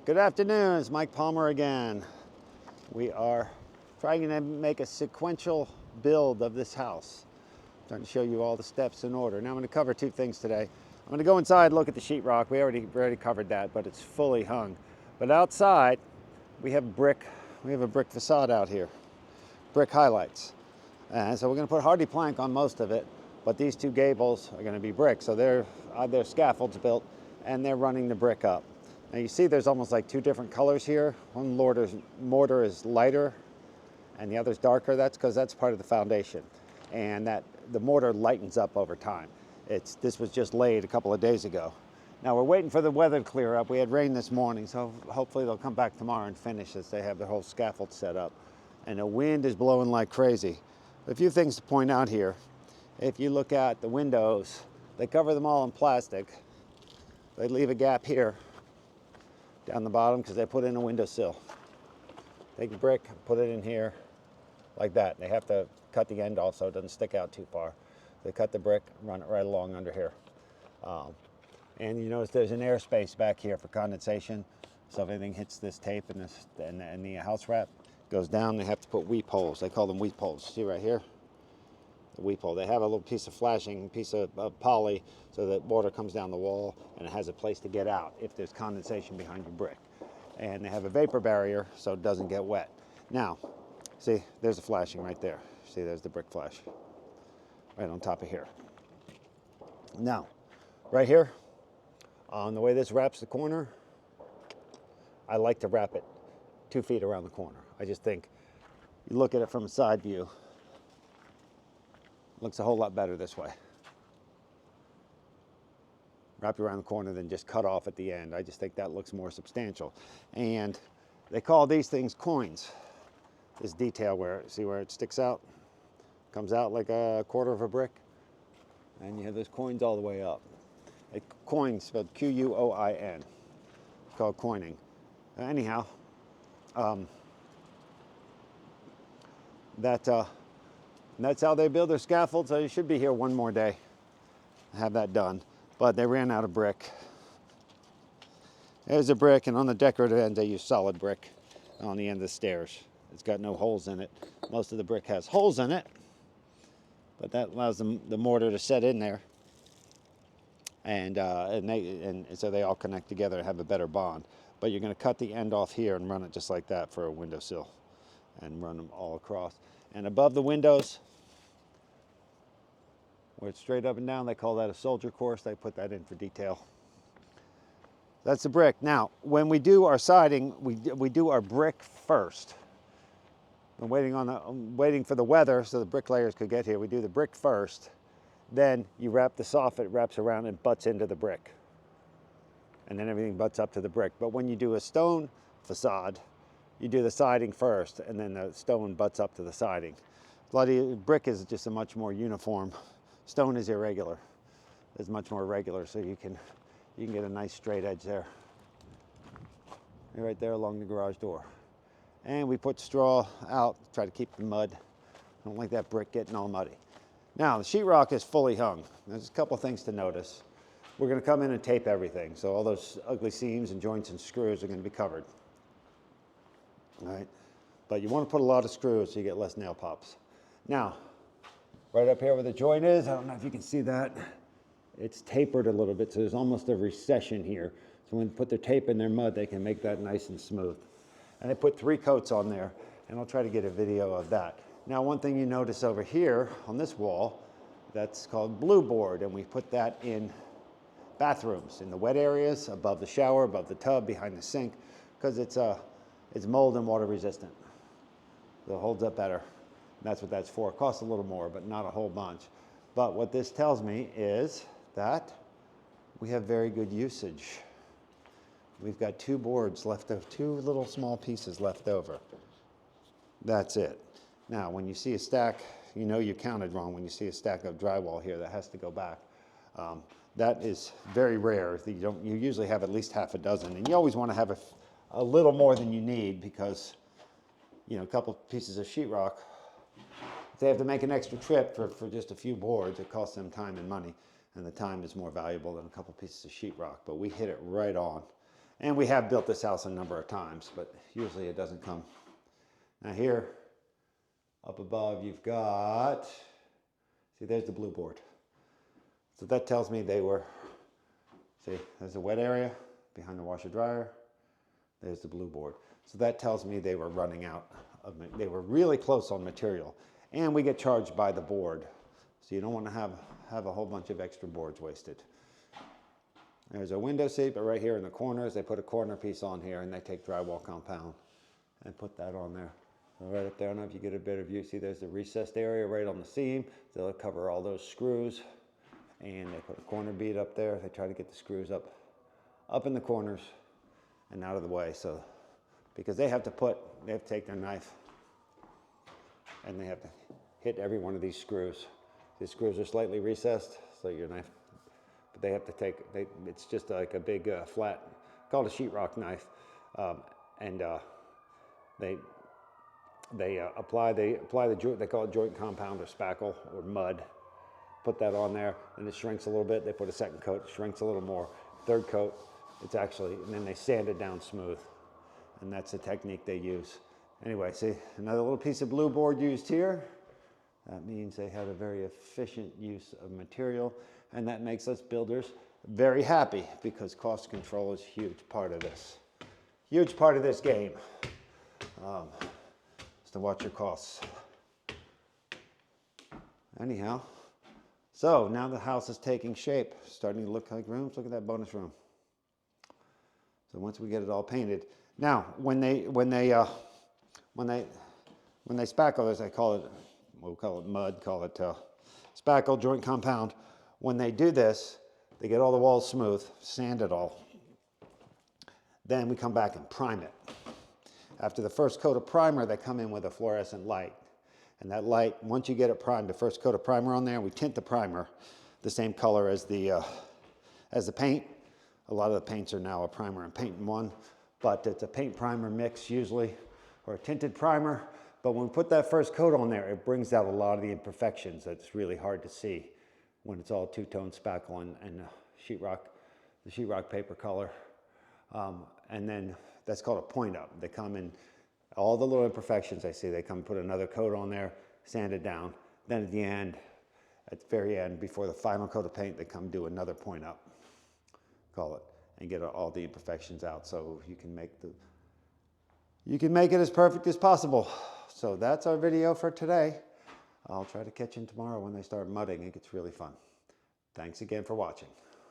Good afternoon, it's Mike Palmer again. We are trying to make a sequential build of this house. I'm trying to show you all the steps in order. Now I'm going to cover two things today. I'm going to go inside and look at the sheetrock. We already covered that, but it's fully hung. But outside, we have a brick facade out here, brick highlights. And so we're going to put hardy plank on most of it, but these two gables are going to be brick. So they're scaffolds built and they're running the brick up. Now you see there's almost like two different colors here. One mortar is lighter and the other's darker. That's because that's part of the foundation. And that the mortar lightens up over time. This was just laid a couple of days ago. Now we're waiting for the weather to clear up. We had rain this morning, so hopefully they'll come back tomorrow and finish as they have their whole scaffold set up. And the wind is blowing like crazy. A few things to point out here. If you look at the windows, they cover them all in plastic. They leave a gap here down the bottom because they put in a windowsill. Take a brick, put it in here like that. They have to cut the end off so it doesn't stick out too far. They cut the brick, run it right along under here. And you notice there's an airspace back here for condensation. So if anything hits this tape and the house wrap goes down, they have to put weep holes. They call them weep holes. See right here? The weep hole. They have a little piece of flashing, piece of poly, so that water comes down the wall and it has a place to get out if there's condensation behind your brick. And they have a vapor barrier so it doesn't get wet. Now, see, there's a flashing right there. See, there's the brick flash right on top of here. Now, right here, on the way this wraps the corner, I like to wrap it 2 feet around the corner. I just think you look at it from a side view, looks a whole lot better this way. Wrap it around the corner, then just cut off at the end. I just think that looks more substantial. And they call these things coins. This detail see where it sticks out? Comes out like a quarter of a brick. And you have those coins all the way up. Coin spelled Q-U-O-I-N. It's called coining. Anyhow, that's how they build their scaffolds. So you should be here one more day to have that done. But they ran out of brick. There's a brick, and on the decorative end they use solid brick on the end of the stairs. It's got no holes in it. Most of the brick has holes in it, but that allows the mortar to set in there. And so they all connect together and have a better bond. But you're going to cut the end off here and run it just like that for a windowsill and run them all across. And above the windows, where it's straight up and down, they call that a soldier course. They put that in for detail. That's the brick. Now, when we do our siding, we do our brick first. I'm waiting for the weather so the bricklayers could get here. We do the brick first. Then you wrap the soffit, wraps around and butts into the brick. And then everything butts up to the brick. But when you do a stone facade, you do the siding first, and then the stone butts up to the siding. Brick is just a much more uniform. Stone is irregular. It's much more regular, so you can get a nice straight edge there. Right there along the garage door. And we put straw out, try to keep the mud. I don't like that brick getting all muddy. Now, the sheetrock is fully hung. There's a couple things to notice. We're going to come in and tape everything, so all those ugly seams and joints and screws are going to be covered. All right? But you want to put a lot of screws so you get less nail pops. Now, right up here where the joint is, I don't know if you can see that, it's tapered a little bit, so there's almost a recession here. So when they put their tape in their mud, they can make that nice and smooth. And they put 3 coats on there, and I'll try to get a video of that. Now, one thing you notice over here on this wall, that's called blueboard, and we put that in bathrooms, in the wet areas, above the shower, above the tub, behind the sink, because it's mold and water resistant. So it holds up better. And that's what that's for. It costs a little more, but not a whole bunch. But what this tells me is that we have very good usage. We've got 2 boards left over, 2 little small pieces left over. That's it. Now, when you see a stack, you know you counted wrong. When you see a stack of drywall here, that has to go back. That is very rare. You usually have at least half a dozen, and you always want to have a little more than you need because, you know, a couple pieces of sheetrock, if they have to make an extra trip for just a few boards, it costs them time and money, and the time is more valuable than a couple pieces of sheetrock. But we hit it right on. And we have built this house a number of times, but usually it doesn't come. Now here, up above, you've got, see, there's the blue board. So that tells me they were, see, there's a wet area behind the washer dryer. There's the blue board. So that tells me they were running out of, they were really close on material. And we get charged by the board. So you don't want to have a whole bunch of extra boards wasted. There's a window seat, but right here in the corners, they put a corner piece on here and they take drywall compound and put that on there. So right up there, I don't know if you get a better view. See, there's the recessed area right on the seam. They'll cover all those screws. And they put a corner bead up there. They try to get the screws up in the corners and out of the way. So, because they have to take their knife and they have to hit every one of these screws. These screws are slightly recessed, so your knife, but they have to take, it's just like a big flat, called a sheetrock knife. They apply the joint, they call it joint compound or spackle or mud. Put that on there, and it shrinks a little bit. They put a second coat, it shrinks a little more. Third coat, it's actually, and then they sand it down smooth. And that's the technique they use. Anyway, see, another little piece of blue board used here. That means they have a very efficient use of material, and that makes us builders very happy because cost control is a huge part of this. Huge part of this game is to watch your costs. Anyhow. So now the house is taking shape, starting to look like rooms. Look at that bonus room. So once we get it all painted, now when they spackle, as I call it, we'll call it mud, call it spackle, joint compound. When they do this, they get all the walls smooth, sand it all. Then we come back and prime it. After the first coat of primer, they come in with a fluorescent light. And that light, once you get it primed, the first coat of primer on there, we tint the primer the same color as the paint. A lot of the paints are now a primer and paint in one, but it's a paint primer mix usually, or a tinted primer. But when we put that first coat on there, it brings out a lot of the imperfections that's really hard to see when it's all two-tone spackle and sheetrock, the sheetrock paper color. And then that's called a point up. They come in, all the little imperfections I see, they come put another coat on there, sand it down. Then at the end, at the very end, before the final coat of paint, they come do another point up, call it, and get all the imperfections out so you can make it as perfect as possible. So that's our video for today. I'll try to catch you tomorrow when they start mudding. It gets really fun. Thanks again for watching.